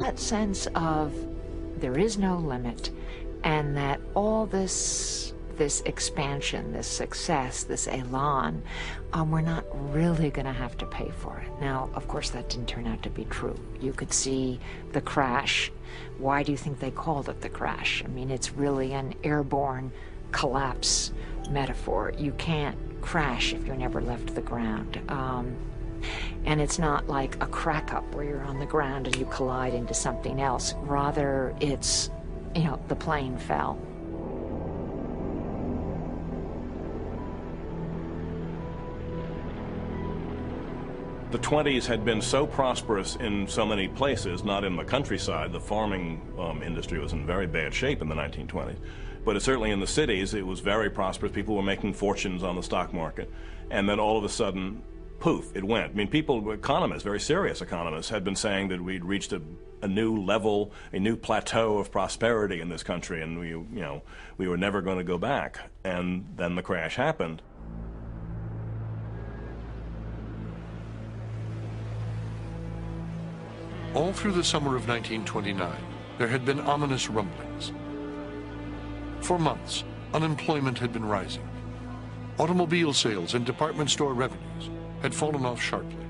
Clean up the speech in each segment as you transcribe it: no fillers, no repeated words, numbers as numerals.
That sense of there is no limit, and that all this expansion, this success, this elan, we're not really going to have to pay for it. Now, of course, that didn't turn out to be true. You could see the crash. Why do you think they called it the crash? I mean, it's really an airborne collapse metaphor. You can't crash if you're never left the ground. And it's not like a crack up where you're on the ground and you collide into something else. Rather, it's, the plane fell. The 20s had been so prosperous in so many places, not in the countryside. The farming industry was in very bad shape in the 1920s. But certainly in the cities, it was very prosperous. People were making fortunes on the stock market. And then all of a sudden, poof, it went. I mean, economists, very serious economists, had been saying that we'd reached a new level, a new plateau of prosperity in this country, and we were never going to go back. And then the crash happened. All through the summer of 1929, there had been ominous rumblings. For months, unemployment had been rising. Automobile sales and department store revenues had fallen off sharply.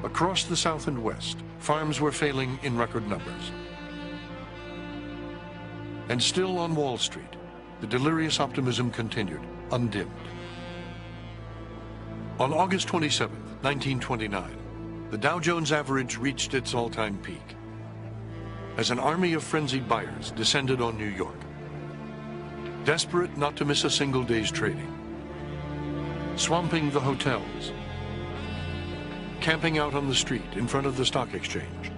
Across the South and West, farms were failing in record numbers. And still on Wall Street, the delirious optimism continued, undimmed. On August 27, 1929, the Dow Jones average reached its all-time peak as an army of frenzied buyers descended on New York, desperate not to miss a single day's trading, swamping the hotels, camping out on the street in front of the stock exchange,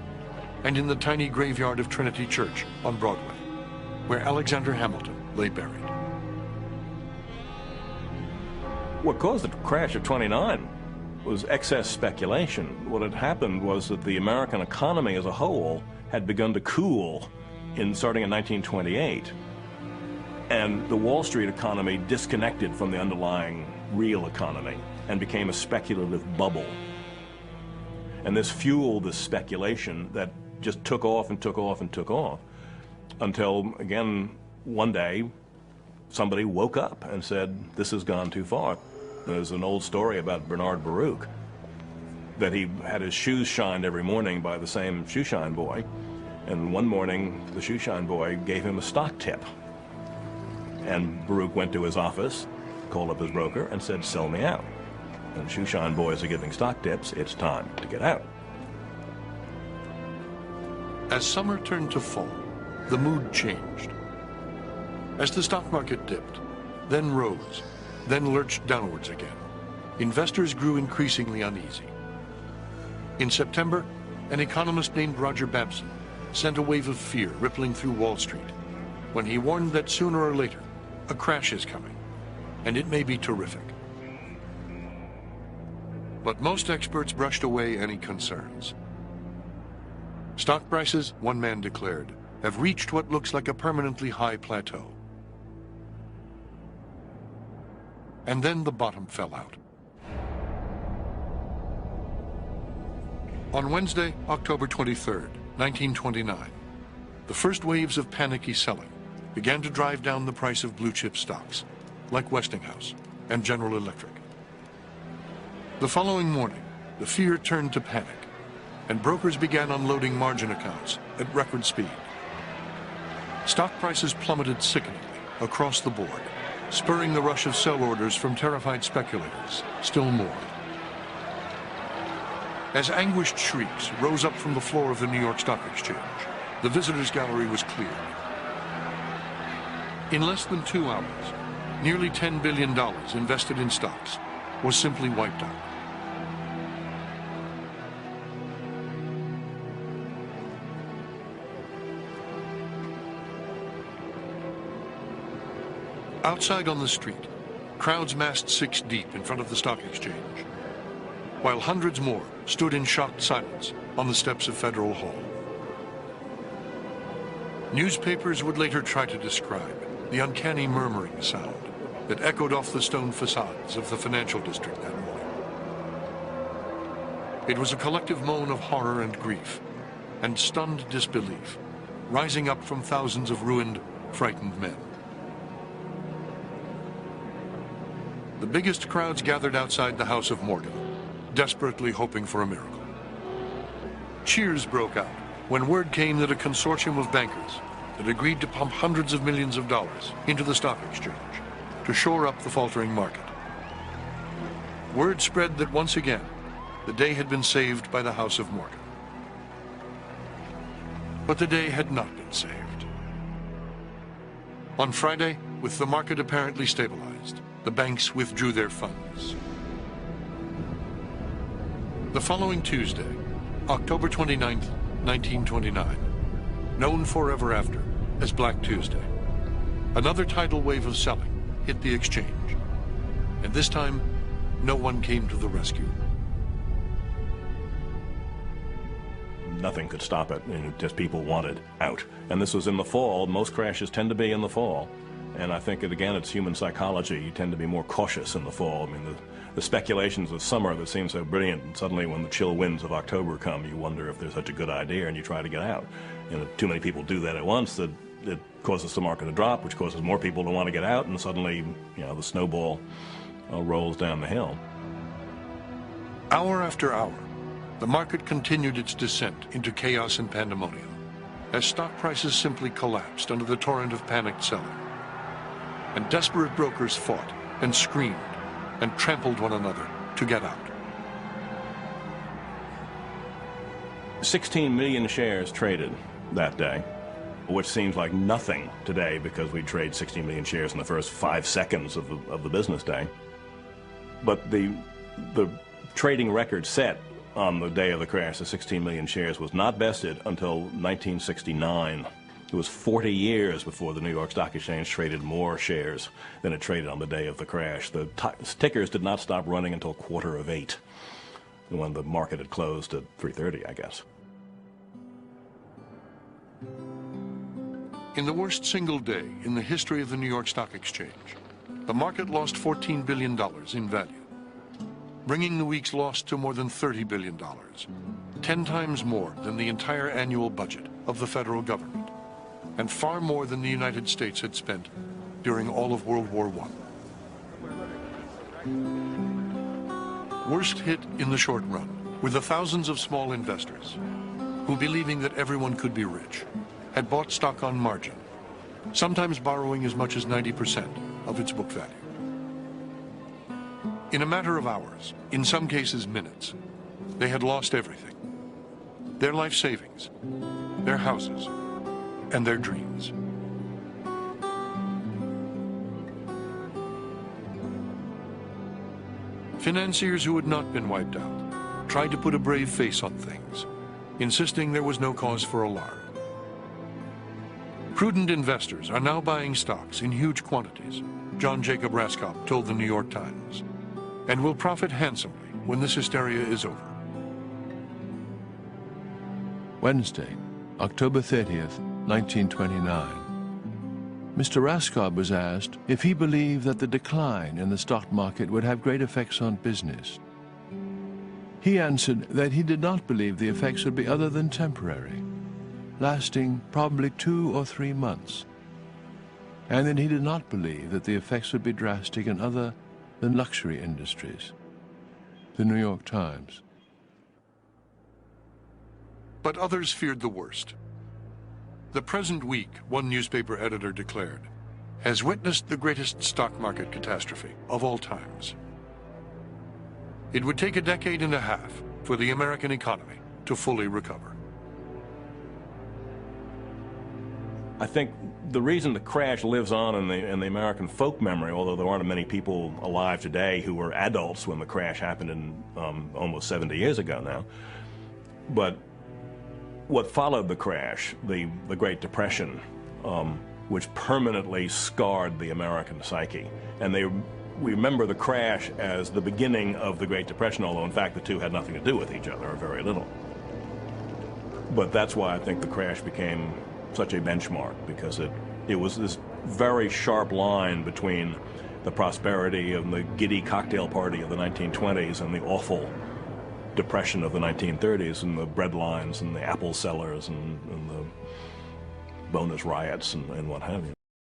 and in the tiny graveyard of Trinity Church on Broadway, where Alexander Hamilton lay buried. What caused the crash of '29 was excess speculation. What had happened was that the American economy as a whole had begun to cool starting in 1928. And the Wall Street economy disconnected from the underlying real economy and became a speculative bubble. And this fueled this speculation that just took off and took off and took off until, again, one day, somebody woke up and said, this has gone too far. There's an old story about Bernard Baruch, that he had his shoes shined every morning by the same shoeshine boy. And one morning, the shoeshine boy gave him a stock tip. And Baruch went to his office, called up his broker, and said, sell me out. And shoeshine boys are giving stock tips, it's time to get out. As summer turned to fall, the mood changed. As the stock market dipped, then rose, then lurched downwards again, investors grew increasingly uneasy. In September, an economist named Roger Babson sent a wave of fear rippling through Wall Street when he warned that sooner or later, a crash is coming, and it may be terrific. But most experts brushed away any concerns. Stock prices, one man declared, have reached what looks like a permanently high plateau. And then the bottom fell out. On Wednesday, October 23rd, 1929, the first waves of panicky selling began to drive down the price of blue-chip stocks, like Westinghouse and General Electric. The following morning, the fear turned to panic, and brokers began unloading margin accounts at record speed. Stock prices plummeted sickeningly across the board, spurring the rush of sell orders from terrified speculators still more. As anguished shrieks rose up from the floor of the New York Stock Exchange, the visitors' gallery was cleared. In less than 2 hours, nearly $10 billion invested in stocks was simply wiped out. Outside on the street, crowds massed 6 deep in front of the stock exchange, while hundreds more stood in shocked silence on the steps of Federal Hall. Newspapers would later try to describe the uncanny murmuring sound that echoed off the stone facades of the financial district that morning. It was a collective moan of horror and grief, and stunned disbelief, rising up from thousands of ruined, frightened men. The biggest crowds gathered outside the house of Morgan, desperately hoping for a miracle. Cheers broke out when word came that a consortium of bankers had agreed to pump hundreds of millions of dollars into the stock exchange to shore up the faltering market. Word spread that once again, the day had been saved by the House of Morgan. But the day had not been saved. On Friday, with the market apparently stabilized, the banks withdrew their funds. The following Tuesday, October 29th, 1929, known forever after as Black Tuesday, another tidal wave of selling hit the exchange. And this time, no one came to the rescue. Nothing could stop it. Just people wanted out. And this was in the fall. Most crashes tend to be in the fall. And I think, again, it's human psychology. You tend to be more cautious in the fall. I mean, the speculations of summer that seem so brilliant, and suddenly when the chill winds of October come, you wonder if there's such a good idea, and you try to get out. And if too many people do that at once, that it causes the market to drop, which causes more people to want to get out, and suddenly, the snowball rolls down the hill. Hour after hour, the market continued its descent into chaos and pandemonium, as stock prices simply collapsed under the torrent of panicked selling. And desperate brokers fought and screamed and trampled one another to get out. 16 million shares traded that day, which seems like nothing today because we trade 16 million shares in the first 5 seconds of the business day. But the trading record set on the day of the crash, the 16 million shares, was not vested until 1969. It was 40 years before the New York Stock Exchange traded more shares than it traded on the day of the crash. The tickers did not stop running until 7:45, when the market had closed at 3:30, I guess. In the worst single day in the history of the New York Stock Exchange, the market lost $14 billion in value, bringing the week's loss to more than $30 billion, 10 times more than the entire annual budget of the federal government, and far more than the United States had spent during all of World War I. Worst hit in the short run were the thousands of small investors who, believing that everyone could be rich, had bought stock on margin, sometimes borrowing as much as 90% of its book value. In a matter of hours, in some cases minutes, they had lost everything: their life savings, their houses, and their dreams. Financiers who had not been wiped out tried to put a brave face on things, insisting there was no cause for alarm. Prudent investors are now buying stocks in huge quantities, John Jacob Raskob told the New York Times, and will profit handsomely when this hysteria is over. Wednesday, October 30th, 1929. Mr. Raskob was asked if he believed that the decline in the stock market would have great effects on business. He answered that he did not believe the effects would be other than temporary, lasting probably 2 or 3 months, and that he did not believe that the effects would be drastic in other than luxury industries. The New York Times. But others feared the worst. The present week, one newspaper editor declared, has witnessed the greatest stock market catastrophe of all times. It would take a decade and a half for the American economy to fully recover. I think the reason the crash lives on in the American folk memory, although there aren't many people alive today who were adults when the crash happened in almost 70 years ago now, but what followed the crash, the Great Depression, which permanently scarred the American psyche. And we remember the crash as the beginning of the Great Depression, although in fact the two had nothing to do with each other, or very little. But that's why I think the crash became such a benchmark, because it was this very sharp line between the prosperity and the giddy cocktail party of the 1920s and the awful depression of the 1930s and the bread lines and the apple sellers and the bonus riots and what have you.